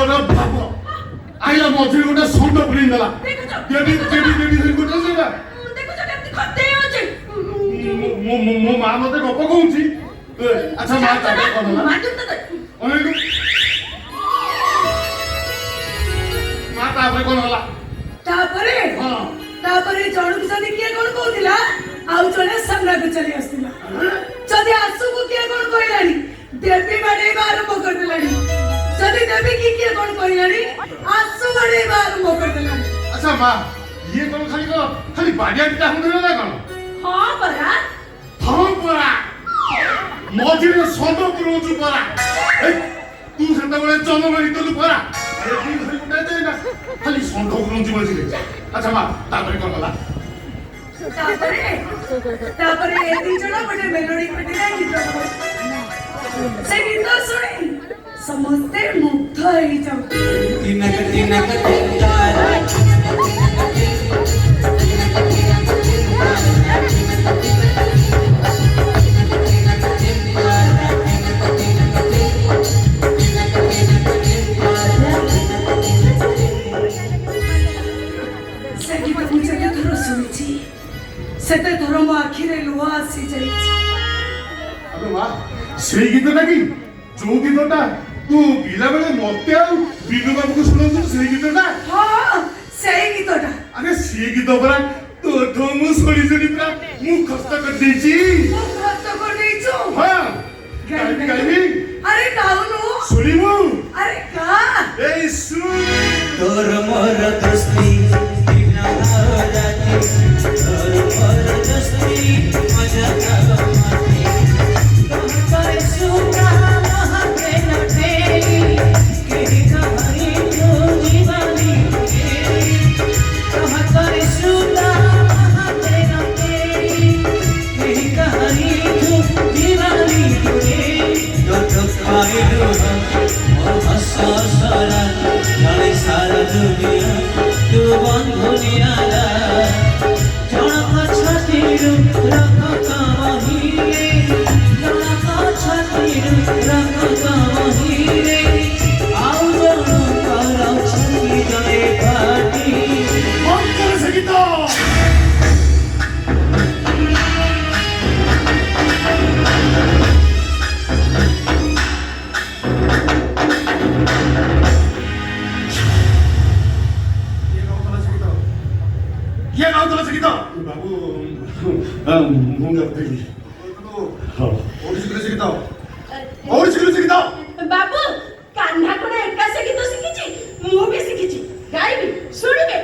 तोर बाप आइला मझे गोटे संड पुरी देला देवी देवी देवी धरि गोटे सेटा देखो जो केमती खते होचे मो मां मते गप कहूची अच्छा मां ताके कहला मादुम त अनेलु मां तापरे कोन होला तापरे हां तापरे जणु सदी के कोन कहतिला आउ जणे संगा को चली आस्तिला जदी आसु को के कोन कहलानी देवी बडे आरंभ कर देलानी जदी देवी की के कोन कहलानी आसु बडे आरंभ कर देलानी अच्छा मां ये कोन खाली बाडिया टा हुन ना कोन हां परा मझे संड पुरोचु परा तू सेता बळे जन्म हितलु परा अरे तू खाली गुटा दे ना खाली संड पुरोचु मझे अच्छा मां तापरे कोन होला तापरे एती जणा बडे मेलोडी कटिला गीत से गीत सुनी समझते मुग्ध होई जाऊ तिनक तिनक तिनका सेते धर्म आखिरे लुहा आसी जाई अबे मां सेई गीतटा की जो गीतटा तू पिला बेले मते आ बिनु बाबू को सुनन सेई गीतटा हां सेई गीतटा अरे सेई गीत परा तो ठोमु सोली सोली परा मु खस्त कर देची खस्त कर देचो हां गाइबी अरे गाउनु सुनिमु अरे का ए सुन तोर मोर दोस्ती बिना राती तोर मोर दोस्ती मजा का माती तोर सुना महके न तेरी केही कहानी जो दीवानी तोर सुना महके न तेरी केही कहानी जो दीवानी तो खाए लो और हंसा सारा जाने सारा दुनिया तू बंधु निराला जणक छातीरु रख कामहीरे जणक छातीरु रख कामहीरे आउ जणक छाती जणे पाटी मंत्र से गीत ये गाँव तो लगे तो बाबू मुंगा उठेगी और सिक्रेट बाबू कान्हा कोन एका से गीत शिखिची मु भी शिखिची गाइबी सुनिबे